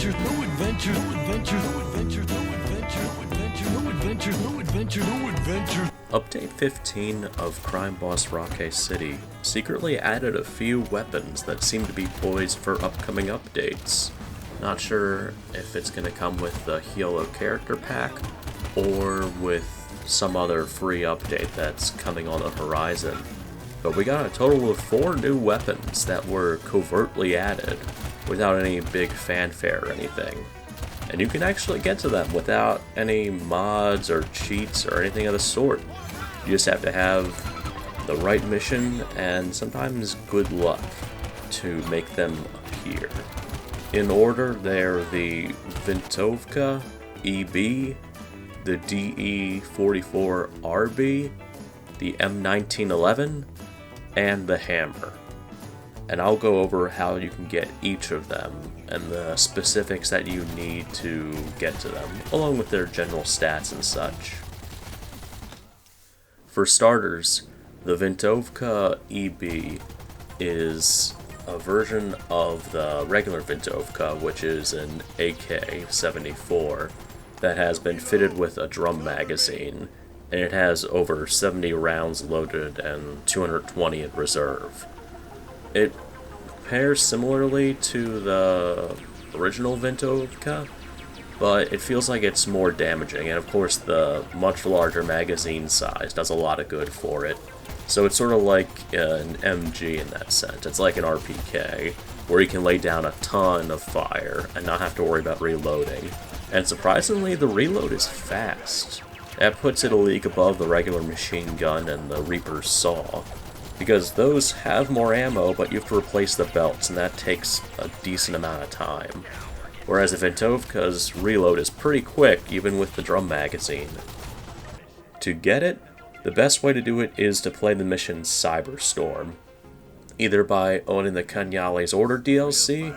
adventures, no adventures, no adventures, no adventures, no adventures, no adventures, no adventures, no adventures, no adventures. Update 15 of Crime Boss Rockay City secretly added a few weapons that seem to be poised for upcoming updates. Not sure if it's going to come with the Hilo character pack or with some other free update that's coming on the horizon. But we got a total of 4 new weapons that were covertly added without any big fanfare or anything. And you can actually get to them without any mods or cheats or anything of the sort. You just have to have the right mission and sometimes good luck to make them appear. In order, they're the Vintovka EB, the DE44RB, the M1911, and the hammer. And I'll go over how you can get each of them and the specifics that you need to get to them, along with their general stats and such. For starters, the Vintovka EB is a version of the regular Vintovka, which is an AK-74 that has been fitted with a drum magazine, and it has over 70 rounds loaded and 220 in reserve. It pairs similarly to the original Vintovka, but it feels like it's more damaging, and of course the much larger magazine size does a lot of good for it. So it's sort of like an MG in that sense. It's like an RPK, where you can lay down a ton of fire and not have to worry about reloading. And surprisingly, the reload is fast. That puts it a league above the regular machine gun and the Reaper's saw, because those have more ammo, but you have to replace the belts, and that takes a decent amount of time. Whereas the Vintovka's reload is pretty quick, even with the drum magazine. To get it, the best way to do it is to play the mission Cyberstorm, either by owning the Cagnali's Order DLC,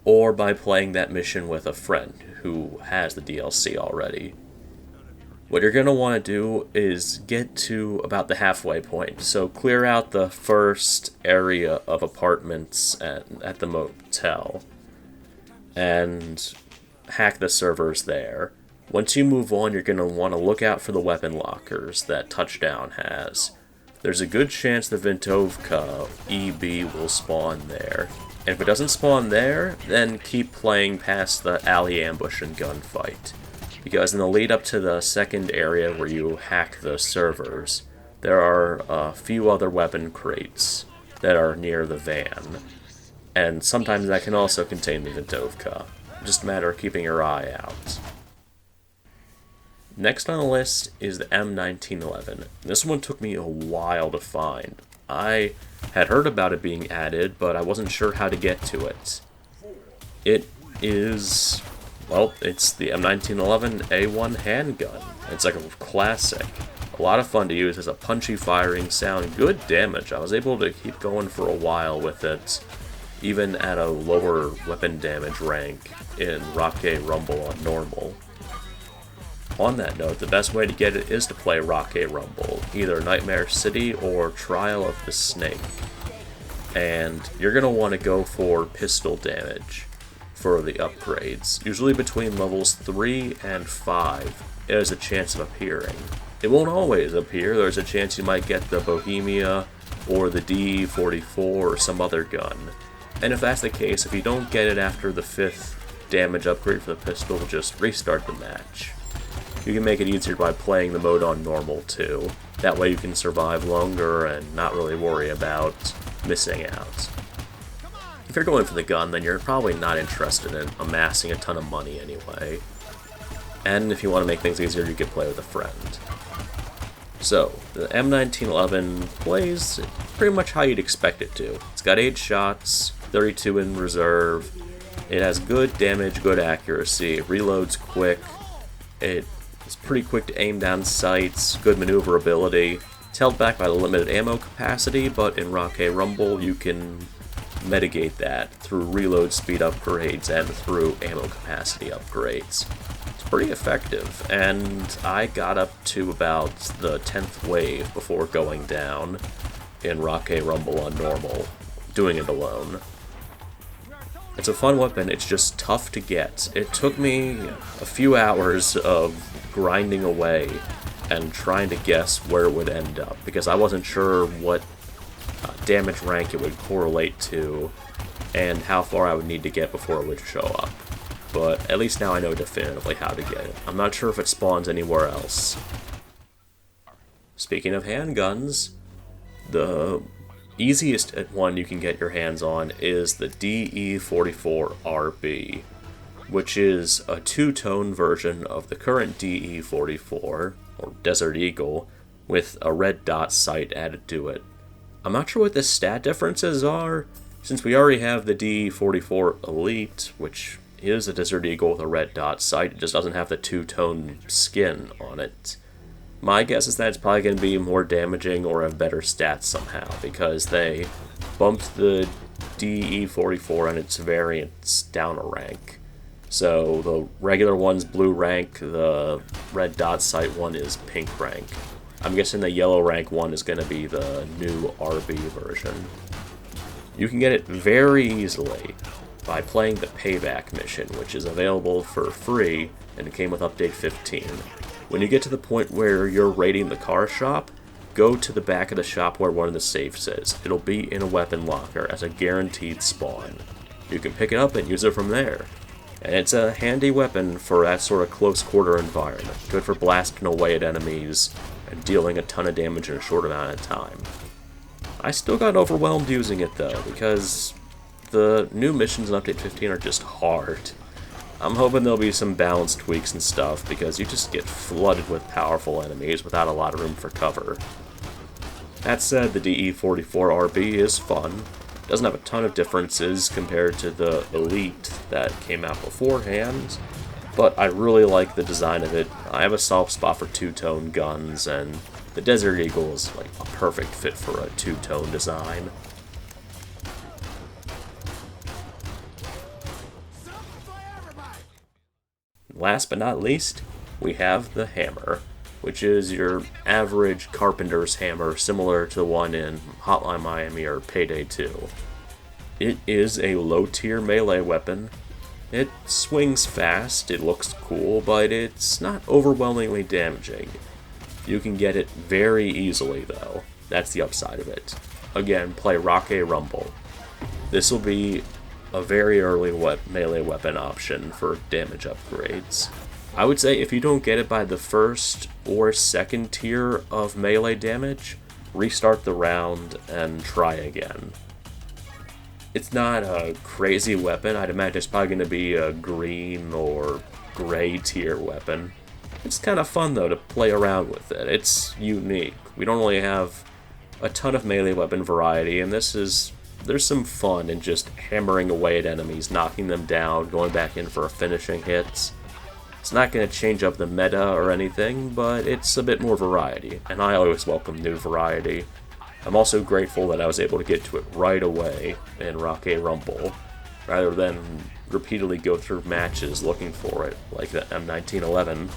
or by playing that mission with a friend who has the DLC already. What you're going to want to do is get to about the halfway point, so clear out the first area of apartments at the motel, and hack the servers there. Once you move on, you're going to want to look out for the weapon lockers that Touchdown has. There's a good chance the Vintovka EB will spawn there. And if it doesn't spawn there, then keep playing past the alley ambush and gunfight. Because in the lead up to the second area where you hack the servers, there are a few other weapon crates that are near the van. And sometimes that can also contain the Vintovka. Just a matter of keeping your eye out. Next on the list is the M1911. This one took me a while to find. I had heard about it being added, but I wasn't sure how to get to it. It is, well, it's the M1911 A1 handgun. It's like a classic. A lot of fun to use, has a punchy firing sound, good damage. I was able to keep going for a while with it, even at a lower weapon damage rank in Rockay Rumble on normal. On that note, the best way to get it is to play Rockay Rumble, either Nightmare City or Trial of the Snake. And you're going to want to go for pistol damage for the upgrades. Usually between levels 3 and 5, it has a chance of appearing. It won't always appear. There's a chance you might get the Bohemia or the D44 or some other gun. And if that's the case, if you don't get it after the 5th damage upgrade for the pistol, just restart the match. You can make it easier by playing the mode on normal too. That way you can survive longer and not really worry about missing out. If you're going for the gun, then you're probably not interested in amassing a ton of money anyway. And if you want to make things easier, you can play with a friend. So, the M1911 plays pretty much how you'd expect it to. It's got 8 shots, 32 in reserve. It has good damage, good accuracy, it reloads quick. It's pretty quick to aim down sights, good maneuverability. It's held back by the limited ammo capacity, but in Rockay Rumble you can mitigate that through reload speed upgrades and through ammo capacity upgrades. It's pretty effective, and I got up to about the 10th wave before going down in Rockay Rumble on normal, doing it alone. It's a fun weapon, it's just tough to get. It took me a few hours of grinding away and trying to guess where it would end up, because I wasn't sure what damage rank it would correlate to and how far I would need to get before it would show up. But at least now I know definitively how to get it. I'm not sure if it spawns anywhere else. Speaking of handguns, the easiest one you can get your hands on is the DE44RB, which is a two-tone version of the current DE44, or Desert Eagle, with a red dot sight added to it. I'm not sure what the stat differences are, since we already have the DE44 Elite, which is a Desert Eagle with a red dot sight. It just doesn't have the two-tone skin on it. My guess is that it's probably going to be more damaging or have better stats somehow, because they bumped the DE44 and its variants down a rank. So the regular one's blue rank, the red dot sight one is pink rank. I'm guessing the yellow rank one is going to be the new RB version. You can get it very easily by playing the Payback mission, which is available for free and it came with Update 15. When you get to the point where you're raiding the car shop, go to the back of the shop where one of the safes is. It'll be in a weapon locker as a guaranteed spawn. You can pick it up and use it from there. And it's a handy weapon for that sort of close quarter environment. Good for blasting away at enemies and dealing a ton of damage in a short amount of time. I still got overwhelmed using it though, because the new missions in Update 15 are just hard. I'm hoping there'll be some balance tweaks and stuff, because you just get flooded with powerful enemies without a lot of room for cover. That said, the DE44RB is fun. Doesn't have a ton of differences compared to the Elite that came out beforehand, but I really like the design of it. I have a soft spot for two-tone guns, and the Desert Eagle is like a perfect fit for a two-tone design. Last but not least, we have the hammer, which is your average carpenter's hammer, similar to the one in Hotline Miami or Payday 2. It is a low-tier melee weapon. It swings fast, it looks cool, but it's not overwhelmingly damaging. You can get it very easily, though. That's the upside of it. Again, play Rockay Rumble. This will be a very early melee weapon option for damage upgrades. I would say if you don't get it by the first or second tier of melee damage, restart the round and try again. It's not a crazy weapon. I'd imagine it's probably going to be a green or gray tier weapon. It's kind of fun though to play around with it. It's unique. We don't really have a ton of melee weapon variety, and there's some fun in just hammering away at enemies, knocking them down, going back in for finishing hits. It's not going to change up the meta or anything, but it's a bit more variety, and I always welcome new variety. I'm also grateful that I was able to get to it right away in Rockay Rumble, rather than repeatedly go through matches looking for it, like the M1911.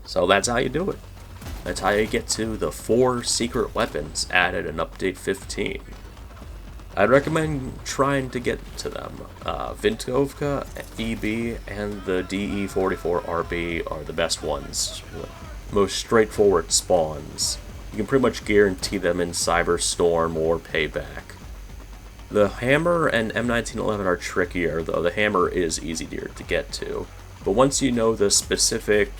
So that's how you do it. That's how you get to the 4 secret weapons added in Update 15. I'd recommend trying to get to them. Vintovka EB and the DE44RB are the best ones. Most straightforward spawns. You can pretty much guarantee them in Cyberstorm or Payback. The hammer and M1911 are trickier, though the hammer is easier to get to. But once you know the specific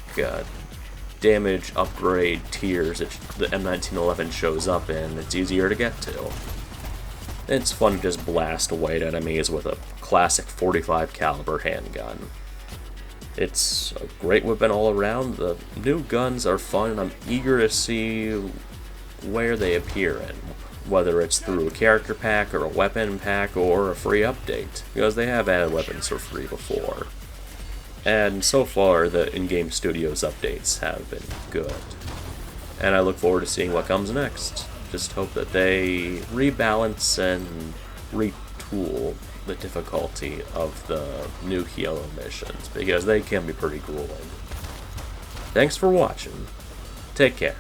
damage upgrade tiers that the M1911 shows up in, it's easier to get to. It's fun to just blast away at enemies with a classic 45 caliber handgun. It's a great weapon all around. The new guns are fun, and I'm eager to see where they appear in, whether it's through a character pack or a weapon pack or a free update, because they have added weapons for free before. And so far, the in-game studios updates have been good. And I look forward to seeing what comes next. Just hope that they rebalance and retool the difficulty of the new Halo missions, because they can be pretty grueling. Thanks for watching. Take care.